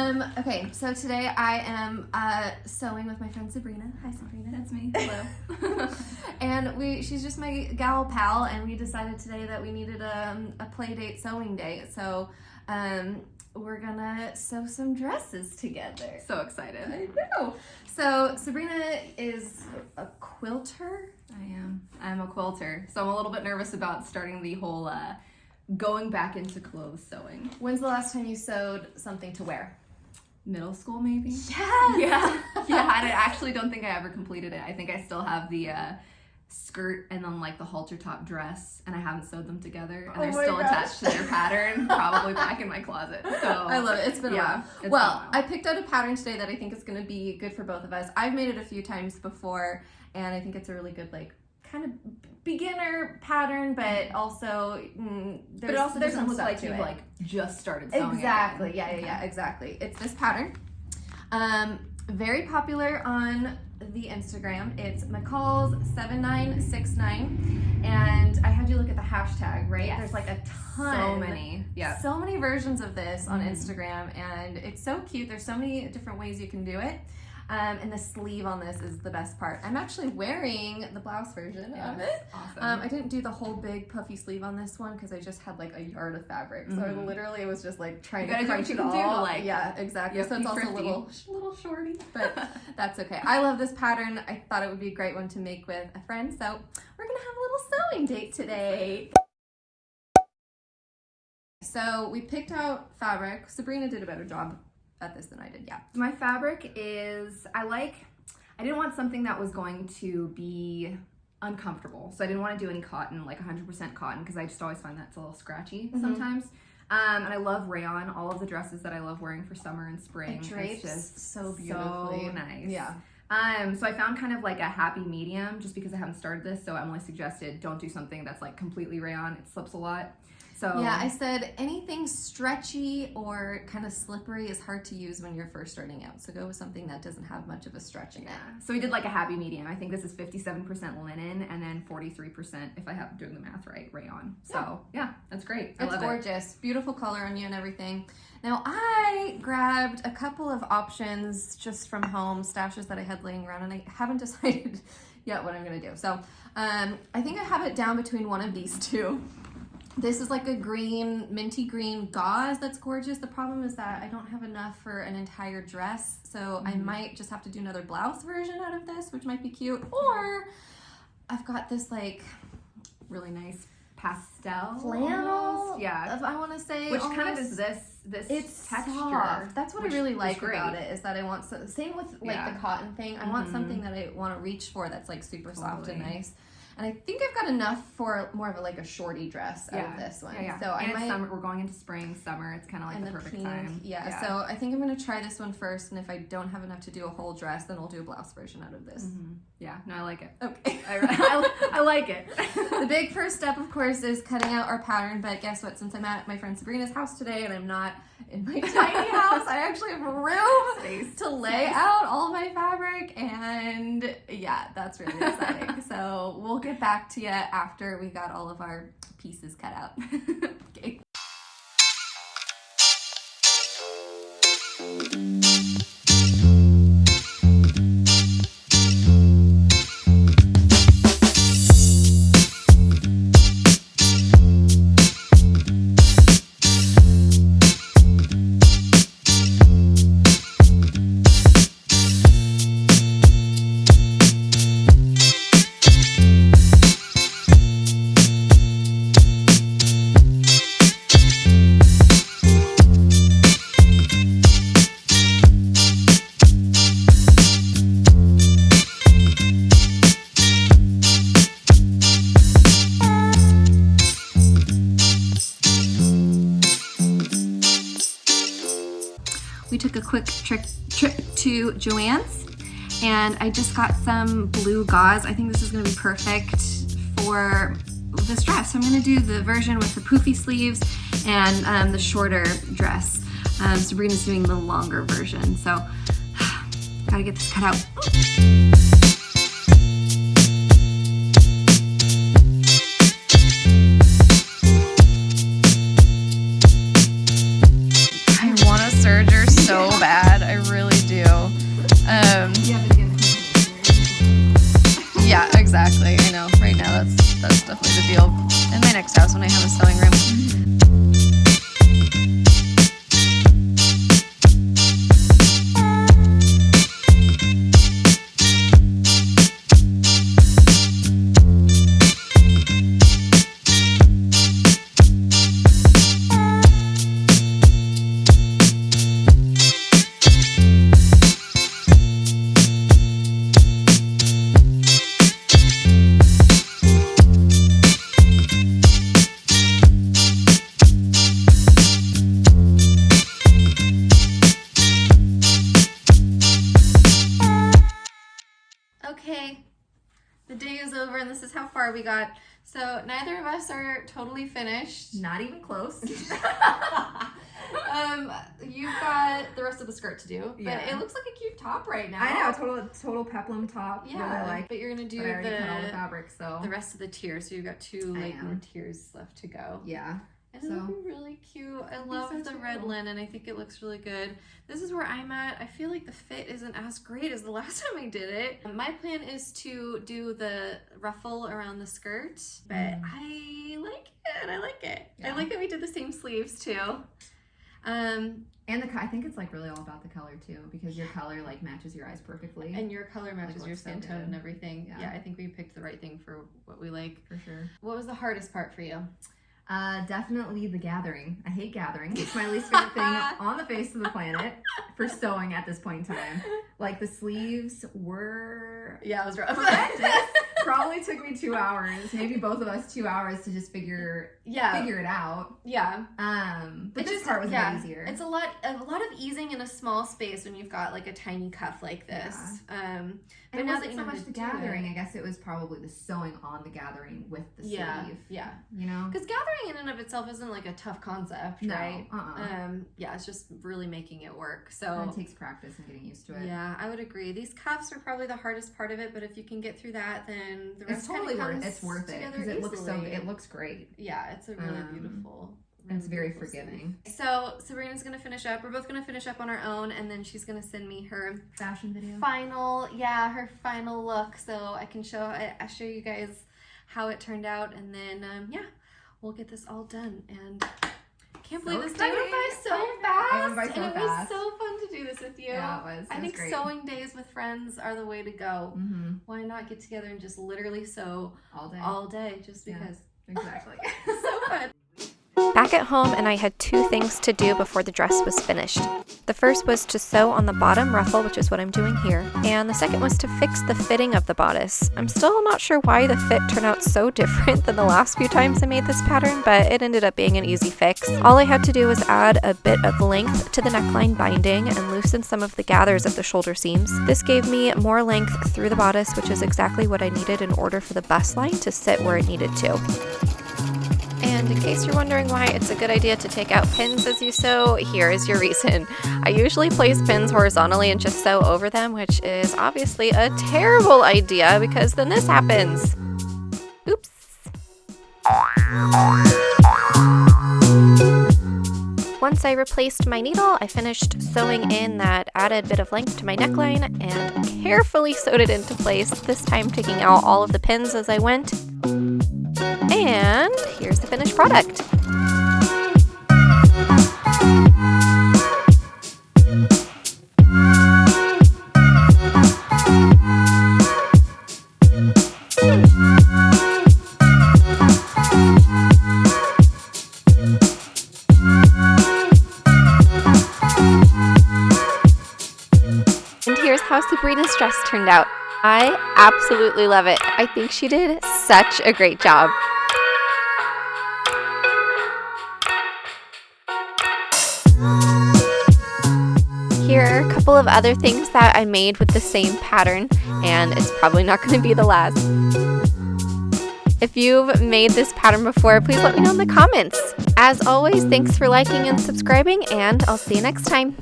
Okay, so today I am sewing with my friend Sabrina. Hi, Sabrina. That's me. Hello. And she's just my gal pal, and we decided today that we needed a play date sewing day. So we're gonna sew some dresses together. So excited. I know. So Sabrina is a quilter. I am. I'm a quilter. So I'm a little bit nervous about starting the whole going back into clothes sewing. When's the last time you sewed something to wear? Middle school, maybe? Yes! Yeah. Yeah, and I actually don't think I ever completed it. I think I still have the skirt and then like the halter top dress, and I haven't sewed them together, and they're still attached to their pattern, probably back in my closet. So I love it. It's been a while. Well, Been a while. I picked out a pattern today that I think is going to be good for both of us. I've made it a few times before, and I think it's a really good kind of beginner pattern, but also there's some look stuff like to you've it. just started sewing. Exactly. Again. Yeah, exactly. It's this pattern. Very popular on the Instagram. It's McCalls 7969, and I had you look at the hashtag, right? Yes. There's like a ton. So many. Yeah. So many versions of this on Instagram, and it's so cute. There's so many different ways you can do it. And the sleeve on this is the best part. I'm actually wearing the blouse version of it. Awesome. I didn't do the whole big puffy sleeve on this one because I just had like a yard of fabric. So I literally was just like trying to crunch it all. Yeah, exactly. So it's also a little shorty, but that's okay. I love this pattern. I thought it would be a great one to make with a friend. So we're gonna have a little sewing date today. So we picked out fabric. Sabrina did a better job at this than I did, yeah. My fabric is, I didn't want something that was going to be uncomfortable. So I didn't want to do any cotton, like 100% cotton, because I just always find that's a little scratchy sometimes. And I love rayon. All of the dresses that I love wearing for summer and spring. It drapes it's just so beautifully. So nice. Yeah. So I found kind of like a happy medium just because I haven't started this. So Emily suggested don't do something that's like completely rayon. It slips a lot. So yeah, I said anything stretchy or kind of slippery is hard to use when you're first starting out. So go with something that doesn't have much of a stretch in it. So we did like a happy medium. I think this is 57% linen and then 43%, if I have doing the math right, rayon. So yeah, that's great. It's gorgeous. Beautiful color on you and everything. Now I grabbed a couple of options just from home, stashes that I had laying around, and I haven't decided yet what I'm gonna do. So I think I have it down between one of these two. This is like a green, minty green gauze that's gorgeous. The problem is that I don't have enough for an entire dress, so I might just have to do another blouse version out of this, which might be cute. Or I've got this like really nice pastel flannel. Yeah, I want to say, which kind of is this it's texture. Soft. That's what I really like about it. it, is that I want same with like the cotton thing. I want something that I want to reach for that's like super soft and nice. And I think I've got enough for more of a shorty dress out of this one. Yeah. So and it's summer. We're going into spring, summer. It's kind of like the perfect pink time. Yeah. So I think I'm going to try this one first, and if I don't have enough to do a whole dress, then I'll do a blouse version out of this. Yeah. No, I like it. Okay. I like it. The big first step, of course, is cutting out our pattern. But guess what? Since I'm at my friend Sabrina's house today, and I'm not in my tiny house, I actually have room to lay out all my fabric, and yeah, that's really exciting. So we'll get back to you after we got all of our pieces cut out. Okay. We took a quick trip to Joann's, and I just got some blue gauze. I think this is going to be perfect for this dress. So I'm going to do the version with the poofy sleeves and the shorter dress. Sabrina's doing the longer version. So gotta get this cut out. I want a serger so bad. in my next house when I have a sewing room. Okay, the day is over and this is how far we got. So neither of us are totally finished. Not even close. You've got the rest of the skirt to do, but Yeah. it looks like a cute top right now. I know, total peplum top. Yeah, really like. but you're gonna do But I already cut all the fabric, so the rest of the tiers. So you've got 2 like more tiers left to go. yeah. And it'll be really cute. I love so the too. red linen. I think it looks really good. This is where I'm at. I feel like the fit isn't as great as the last time I did it. My plan is to do the ruffle around the skirt, but I like it. I like it. Yeah. I like that we did the same sleeves too. And I think it's like really all about the color too, because your color like matches your eyes perfectly. And your color matches your looks so skin tone good. and everything. Yeah. Yeah, I think we picked the right thing for what we like. For sure. What was the hardest part for you? Definitely the gathering. I hate gathering. It's my least favorite thing on the face of the planet for sewing at this point in time. Like the sleeves were Yeah, it was rough. probably took me 2 hours, maybe both of us 2 hours to just figure it out. Yeah. But this part was a bit easier. It's a lot of easing in a small space when you've got like a tiny cuff like this. And But it now wasn't that you so know how much to the do gathering. it. I guess it was probably the sewing on the gathering with the sleeve. Yeah. You know? Because gathering in and of itself isn't like a tough concept, No, right? uh-uh. Yeah, it's just really making it work. So It takes practice and getting used to it. yeah, I would agree. These cuffs are probably the hardest part of it, but if you can get through that, then the rest It's totally comes it's worth it together because it looks so easily. it looks great. Yeah, it's a really beautiful. And it's very beautiful sleeve. forgiving. So Sabrina's gonna finish up. We're both gonna finish up on our own, and then she's gonna send me her Fashion video. her final look, so I can show you guys how it turned out, and then we'll get this all done. And I can't believe this day went by so fast. It went by so and it fast. was so fun to do this with you. Yeah, it was. I think great. sewing days with friends are the way to go. Mm-hmm. Why not get together and just literally sew All day. just Yeah. because? Exactly. So fun. Back at home, and I had 2 things to do before the dress was finished. The first was to sew on the bottom ruffle, which is what I'm doing here, and the second was to fix the fitting of the bodice. I'm still not sure why the fit turned out so different than the last few times I made this pattern, but it ended up being an easy fix. All I had to do was add a bit of length to the neckline binding and loosen some of the gathers of the shoulder seams. This gave me more length through the bodice, which is exactly what I needed in order for the bust line to sit where it needed to. And in case you're wondering why it's a good idea to take out pins as you sew, here is your reason. I usually place pins horizontally and just sew over them, which is obviously a terrible idea because then this happens. Oops. Once I replaced my needle, I finished sewing in that added bit of length to my neckline and carefully sewed it into place, this time taking out all of the pins as I went. And here's the finished product. And here's how Sabrina's dress turned out. I absolutely love it. I think she did such a great job. Here are a couple of other things that I made with the same pattern, and it's probably not going to be the last. If you've made this pattern before, please let me know in the comments. As always, thanks for liking and subscribing, and I'll see you next time.